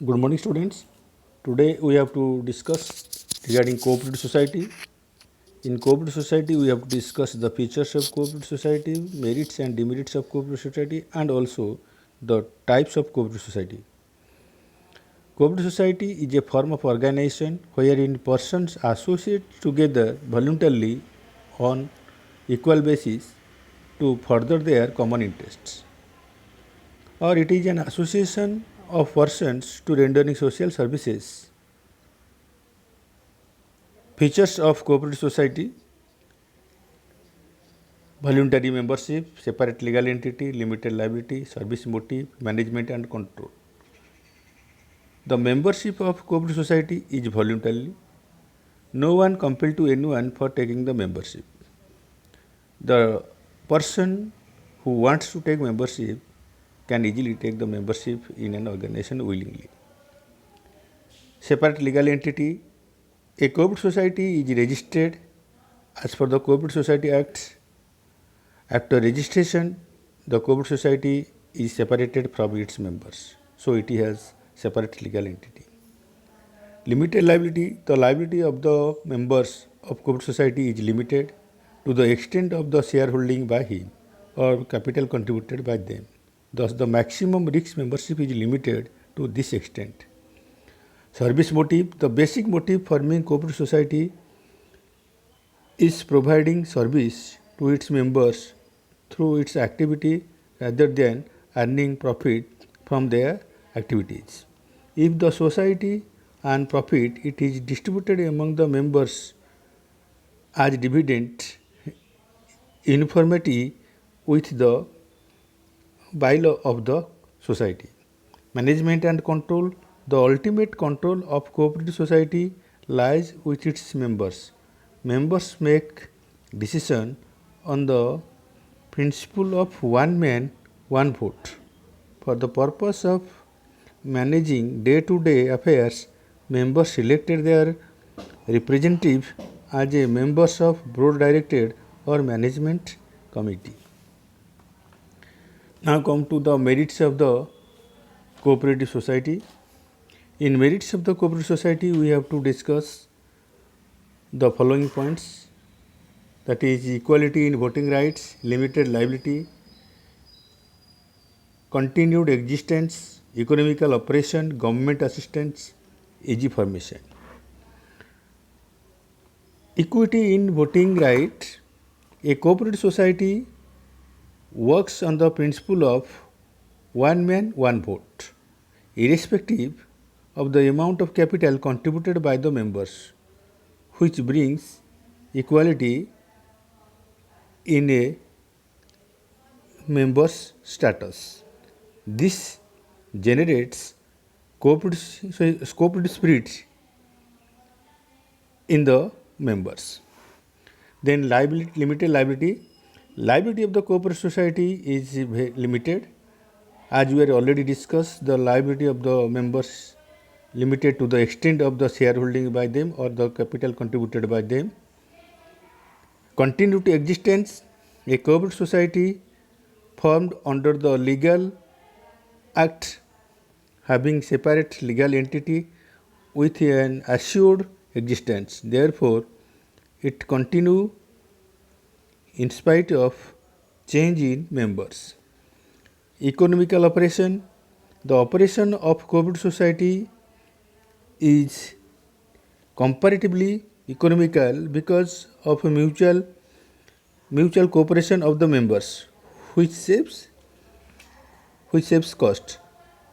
Good morning, students. Today we have to discuss regarding cooperative society. In cooperative society, we have to discuss the features of cooperative society, merits and demerits of cooperative society, and also the types of cooperative society. Cooperative society is a form of organization wherein persons associate together voluntarily on equal basis to further their common interests, or it is an association of persons to rendering social services. Features of cooperative society: voluntary membership, separate legal entity, limited liability, service motive, management and control. The membership of cooperative society is voluntary. No one compelled to anyone for taking the membership. The person who wants to take membership can easily take the membership in an organization willingly. Separate legal entity: a cooperative society is registered as per the Cooperative Society Act. After registration, the cooperative society is separated from its members, so it has separate legal entity. Limited liability: the liability of the members of cooperative society is limited to the extent of the shareholding by him or capital contributed by them. Thus, the maximum risk membership is limited to this extent. Service motive: the basic motive forming cooperative society is providing service to its members through its activity rather than earning profit from their activities. If the society earn profit, it is distributed among the members as dividend in uniformity with the bylaw of the society. Management and control: the ultimate control of cooperative society lies with its members. Members make decision on the principle of one man, one vote. For the purpose of managing day-to-day affairs, members selected their representative as a members of board director or management committee. Now come to the merits of the cooperative society. In merits of the cooperative society, we have to discuss the following points, that is equality in voting rights, limited liability, continued existence, economical operation, government assistance, easy formation. Equity in voting right: a cooperative society works on the principle of one man, one vote, irrespective of the amount of capital contributed by the members, which brings equality in a member's status. This generates cooperative spirit in the members. Then limited liability. Liability of the cooperative society is limited. As we have already discussed, the liability of the members limited to the extent of the shareholding by them or the capital contributed by them. Continuity existence: a cooperative society formed under the legal act having separate legal entity with an assured existence. Therefore, it continue in spite of change in members. Economical operation: the operation of cooperative society is comparatively economical because of a mutual cooperation of the members, which saves cost.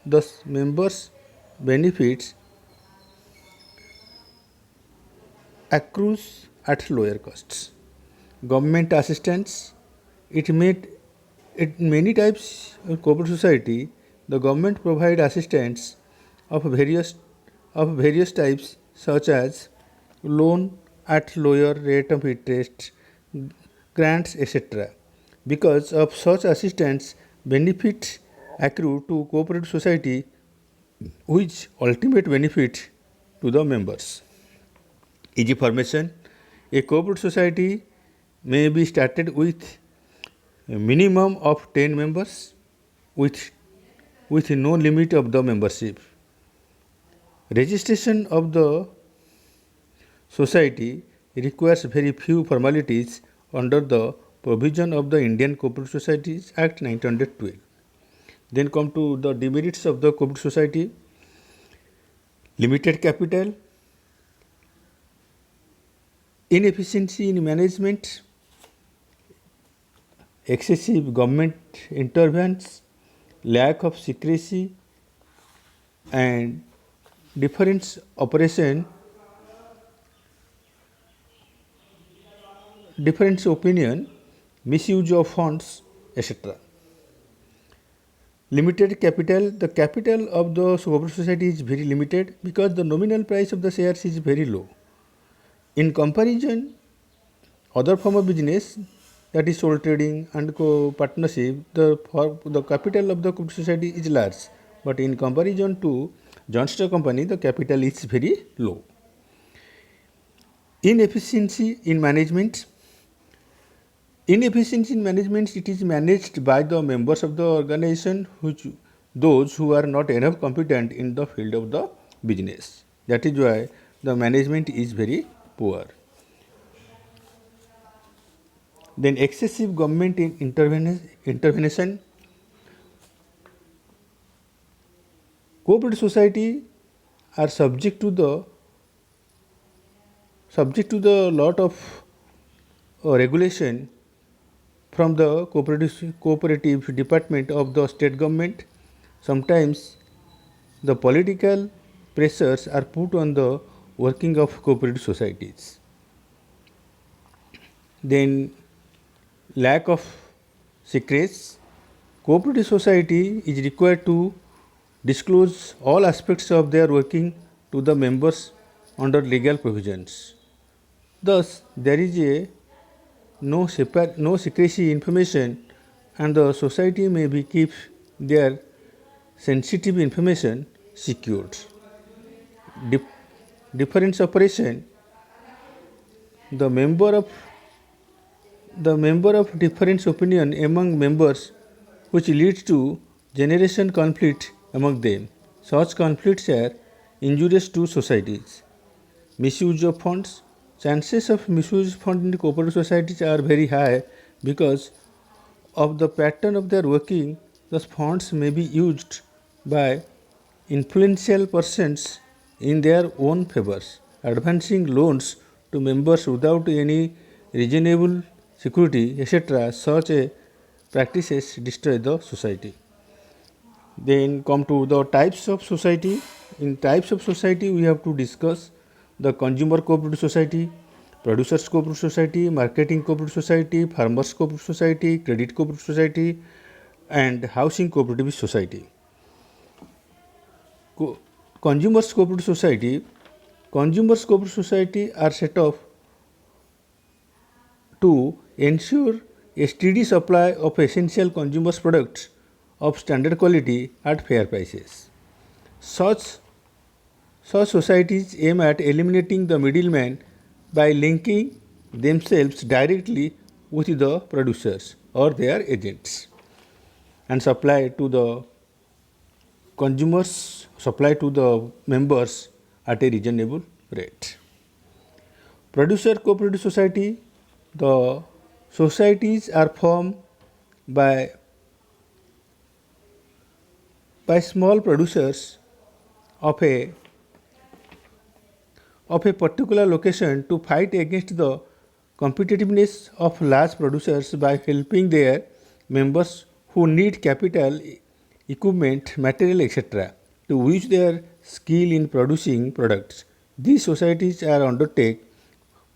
Thus, members' benefits accrues at lower costs. Government assistance: many types of cooperative society, the government provide assistance of various types, such as loan at lower rate of interest, grants, etc. Because of such assistance, benefits accrue to cooperative society, which ultimate benefit to the members. Easy formation: a cooperative society may be started with a minimum of 10 members with no limit of the membership. Registration of the society requires very few formalities under the provision of the Indian Cooperative Societies Act 1912. Then come to the demerits of the cooperative society: limited capital, inefficiency in management, excessive government interventions, lack of secrecy, and different operation, different opinion, misuse of funds, etc. Limited capital: the capital of the cooperative society is very limited because the nominal price of the shares is very low. In comparison, other form of business, that is sole trading and partnership, the capital of the cooperative society is large, but in comparison to joint stock company, the capital is very low. Inefficiency in management. Inefficiency in management, it is managed by the members of the organization, those who are not enough competent in the field of the business. That is why the management is very poor. Then excessive government intervention. Cooperative society are subject to the lot of regulation from the cooperative department of the state government. Sometimes the political pressures are put on the working of cooperative societies. Then lack of secrecy. Cooperative society is required to disclose all aspects of their working to the members under legal provisions. Thus, there is no secrecy information, and the society may be keep their sensitive information secured. Difference operation. The member of different opinion among members, which leads to generation conflict among them. Such conflicts are injurious to societies. Misuse of funds. Chances of misuse of funds in cooperative societies are very high because of the pattern of their working. The funds may be used by influential persons in their own favors, advancing loans to members without any reasonable security, etc. Such practices destroy the society. Then come to the types of society. In types of society, we have to discuss the consumer cooperative society, producers cooperative society, marketing cooperative society, farmers cooperative society, credit cooperative society, and housing cooperative society. Consumers cooperative society. Consumers cooperative society are set up to ensure a steady supply of essential consumers products of standard quality at fair prices. Such societies aim at eliminating the middleman by linking themselves directly with the producers or their agents and supply to the consumers, supply to the members at a reasonable rate. Producer cooperative society. The societies are formed by small producers of a particular location to fight against the competitiveness of large producers by helping their members who need capital, equipment, material, etc. to use their skill in producing products. These societies are undertake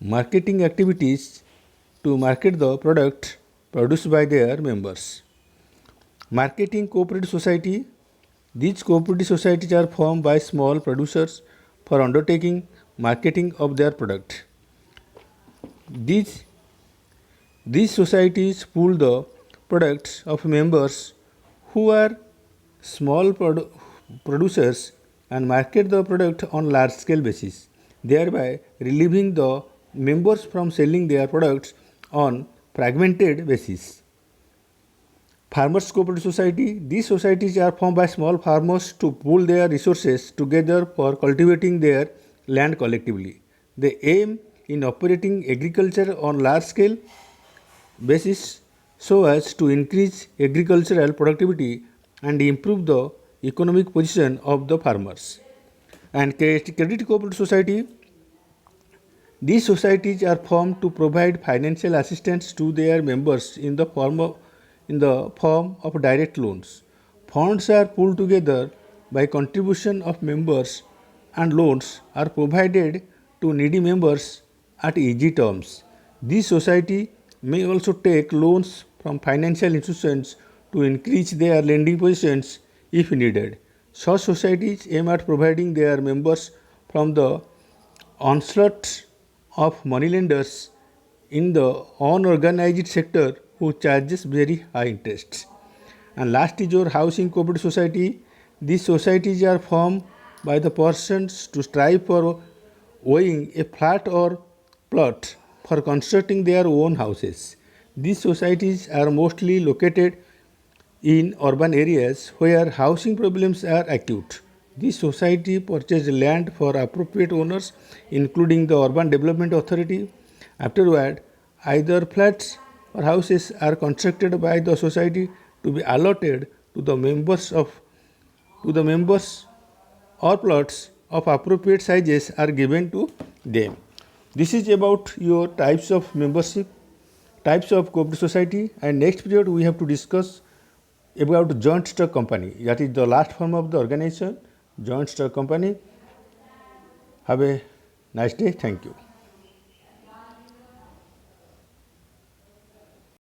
marketing activities to market the product produced by their members. Marketing cooperative society. These cooperative societies are formed by small producers for undertaking marketing of their product. These societies pool the products of members who are small producers and market the product on large scale basis, thereby relieving the members from selling their products on fragmented basis. Farmers Cooperative Society. These societies are formed by small farmers to pool their resources together for cultivating their land collectively. They aim in operating agriculture on large scale basis so as to increase agricultural productivity and improve the economic position of the farmers. And Credit Cooperative Society. These societies are formed to provide financial assistance to their members in the form of direct loans. Funds are pooled together by contribution of members and loans are provided to needy members at easy terms. These society may also take loans from financial institutions to increase their lending positions if needed. Such societies aim at providing their members from the onslaught of moneylenders in the unorganized sector who charges very high interests. And last is your housing cooperative society. These societies are formed by the persons to strive for owning a flat or plot for constructing their own houses. These societies are mostly located in urban areas where housing problems are acute. This society purchases land for appropriate owners, including the Urban Development Authority. Afterward, either flats or houses are constructed by the society to be allotted to the members or plots of appropriate sizes are given to them. This is about your types of membership, types of cooperative society, and next period we have to discuss about joint stock company, that is the last form of the organization, joint stock company. Have a nice day. Thank you.